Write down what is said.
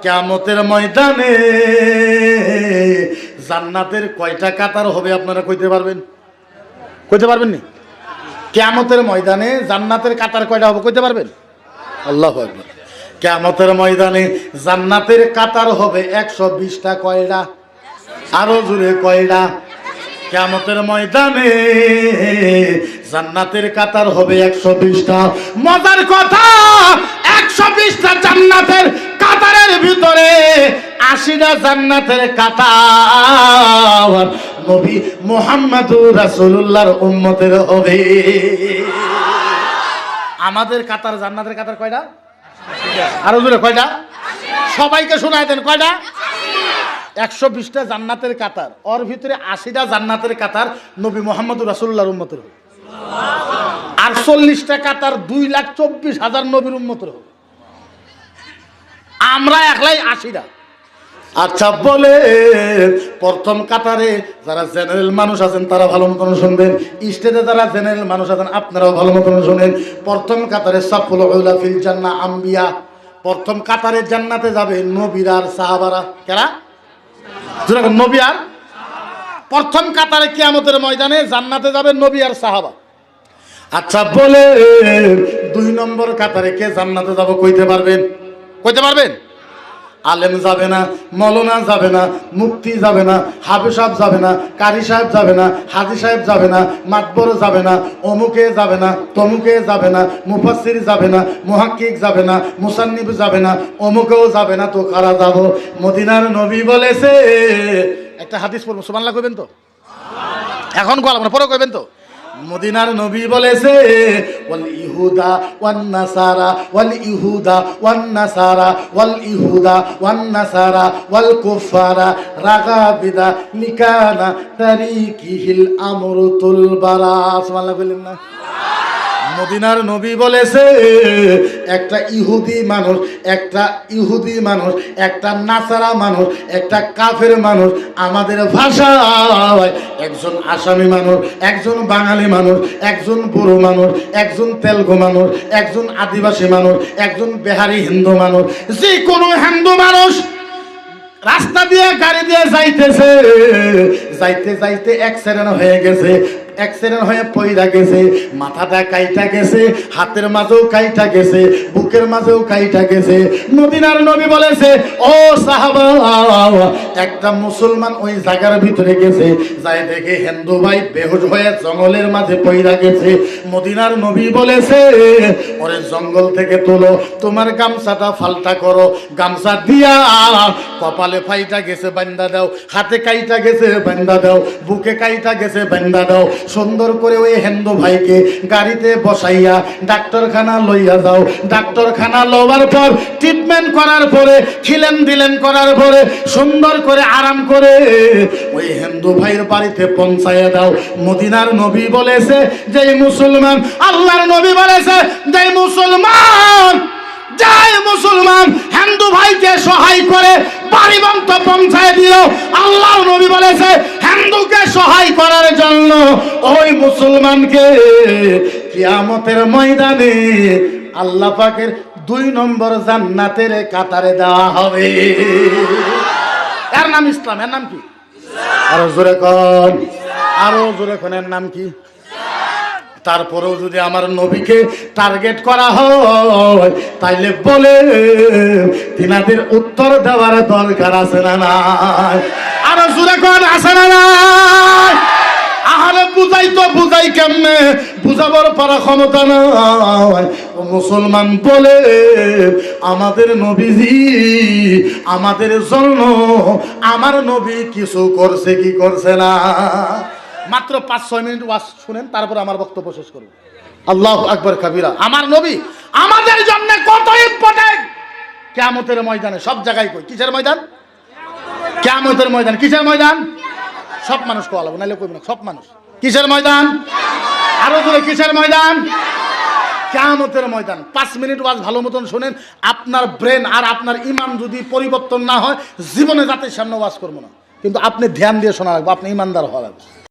কিয়ামতের ময়দানে জান্নাতের কয়টা কাতার হবে আপনারা কইতে পারবেন? কইতে পারবেন নি? কিয়ামতের ময়দানে জান্নাতের কাতার কয়টা হবে কইতে পারবেন? আল্লাহু আকবার। কিয়ামতের ময়দানে জান্নাতের কাতার হবে 120টা। কয়টা? আরো জোরে কয়টা? কিয়ামতের ময়দানে জান্নাতের কাতার হবে 120টা। মজার কথা, 120টা জান্নাতের কাতারের ভিতরে 80টা জান্নাতের কাতার নবী মুহাম্মদুর রাসূলুল্লাহর উম্মতের হবে। আমাদের কাতার জান্নাতের কাতার কয়টা? আরো জোরে কয়টা? সবাইকে শোনায় দেন কয়টা? 120টা জান্নাতের কাতার, ওর ভিতরে 80টা জান্নাতের কাতার নবী মুহাম্মদুর রাসূলুল্লাহর উম্মতের হবে। আর 40টা কাতার 2,24,000 নবীর উম্মতের হবে। আমরা একলাই 80টা। আচ্ছা বলে, প্রথম কাতারে যারা জেনারেল মানুষ আছেন তারা ভালো মতন শুনবেন, স্টেজে যারা জেনারেল মানুষ আছেন আপনারাও ভালো মতন শুনেন। প্রথম কাতারে সাফুল উলা ফিল জান্নাহ আম্বিয়া, প্রথম কাতারে জান্নাতে যাবে নবীরা আর সাহাবারা। কারা? নবী আর প্রথম কাতারে কিয়ামতের ময়দানে জান্নাতে যাবে নবী আর সাহাবা। আচ্ছা বলে, 2 নম্বর কাতারে কে জান্নাতে যাব কইতে পারবেন? কইতে পারবেন? আলেম যাবে না, মৌলানা যাবে না, মুফতি যাবে না, হাফেজ সাহেব যাবে না, কারি সাহেব যাবে না, হাজী সাহেব যাবে না, মাতবর যাবে না, অমুকে যাবে না, তমুকে যাবে না, মুফাসসির যাবে না, মুহাক্কিক যাবে না, মুসান্নিফ যাবে না, অমুকেও যাবে না। তো কারা যাব? মদিনার নবী বলেছে। একটা হাদিস পড়বো, সুবহানাল্লাহ কইবেন তো? এখন গলাম না, পরে কইবেন তো? মদিনার নবী বলেছে, ওয়াল ইহুদা ওয়ান নাসারা ওয়াল ইহুদা ওয়ান নাসারা ওয়াল ইহুদা ওয়ান নাসারা ওয়াল কুফারা রাগাবিদা লিকানা তারিকিহিল আমরুতুল বারা। সুবহানাল্লাহ বলেন না? মদিনার নবী বলেছে, একটা ইহুদি মানুষ, একটা নাসারা মানুষ, একটা কাফের মানুষ, আমাদের ভাষায় একজন আসামি মানুষ, একজন বাঙালি মানুষ, একজন বুড়ো মানুষ, একজন তেলুগু মানুষ, একজন আদিবাসী মানুষ, একজন বিহারি হিন্দু মানুষ, যে কোনো হিন্দু মানুষ রাস্তা দিয়ে গাড়ি দিয়ে যাইতেছে, যাইতে যাইতে অ্যাক্সিডেন্ট হয়ে গেছে, অ্যাক্সিডেন্ট হয়ে পইরা গেছে, মাথাটা কাইটা গেছে, হাতের মাঝেও কাইটা গেছে, বুকের মাঝেও কাইটা গেছে। মদিনার নবী বলেছে, ও সাহাবা, একটা মুসলমান ওই জায়গার ভিতরে গেছে, যাই দেখে হিন্দু ভাই বেহুশ হয়ে জঙ্গলের মাঝে পইরা গেছে। মদিনার নবী বলেছে, ওরে জঙ্গল থেকে তোলো, তোমার গামছাটা ফালটা করো, গামছা দিয়া কপালে ফাইটা গেছে বান্দা দাও, হাতে কাইটা গেছে বান্দা দাও, বুকে কাইটা গেছে বান্দা দাও। সুন্দর করে ওই হিন্দু ভাইকে গাড়িতে বসাইয়া ডাক্তারখানা লইয়া যাও। ডাক্তারখানা লওয়ার পর ট্রিটমেন্ট করার পরে, খিলেন দিলেন করার পরে, সুন্দর করে আরাম করে ওই হিন্দু ভাইয়ের বাড়িতে পৌঁছাইয়া দাও। মদিনার নবী বলেছে, যেই মুসলমান, আল্লাহর নবী বলেছে, যেই মুসলমান হিন্দু ভাইকে সহায় করে বাড়ি পর্যন্ত পৌঁছায় দিল, আল্লাহর নবী বলেছে, হিন্দুকে সহায় করার জন্য ওই মুসলমানকে কিয়ামতের ময়দানে আল্লাহ পাকের 2 নম্বর জান্নাতের কাতারে দেওয়া হবে। এর নাম ইসলাম। এর নাম কি? আরো জোরে কোন, আরো জোরে কোন, এর নাম কি? তারপরেও যদি আমার নবীকে টার্গেট করা হয়, তাইলে বলে তিনাদের উত্তর দেওয়ার দরকার আছে না নাই? আরো জোরে কোন, আছে না নাই? আহারে বুঝাই তো, বুঝাই কেমনে? বুঝাবার পারা ক্ষমতা নাই। ও মুসলমান বলে, আমাদের নবীজি আমাদের জন্য, আমার নবী কিছু করছে কি করছে না? মাত্র 5-6 মিনিট ওয়াজ শুনেন, তারপর আমার বক্তব্য শেষ করব। আল্লাহু আকবার কাবীরা। আমার নবী আমাদের জন্য কত ইম্পর্টেন্ট। কিয়ামতের ময়দানে সব জায়গায় কই, কিসের ময়দান? কিয়ামতের ময়দান। কিসের ময়দান? সব মানুষ কোয়া লাগবে, নাইলে কইবে না। সব মানুষ কিসের ময়দান? আরো জোরে, কিসের ময়দান? কিয়ামতের ময়দান। 5 মিনিট ওয়াজ ভালো মতন শুনেন। আপনার ব্রেন আর আপনার ইমান যদি পরিবর্তন না হয়, জীবনে জাতির সামনে ওয়াজ করবো না। কিন্তু আপনি ধ্যান দিয়ে শোনা লাগবে, আপনি ইমানদার হওয়া লাগবে।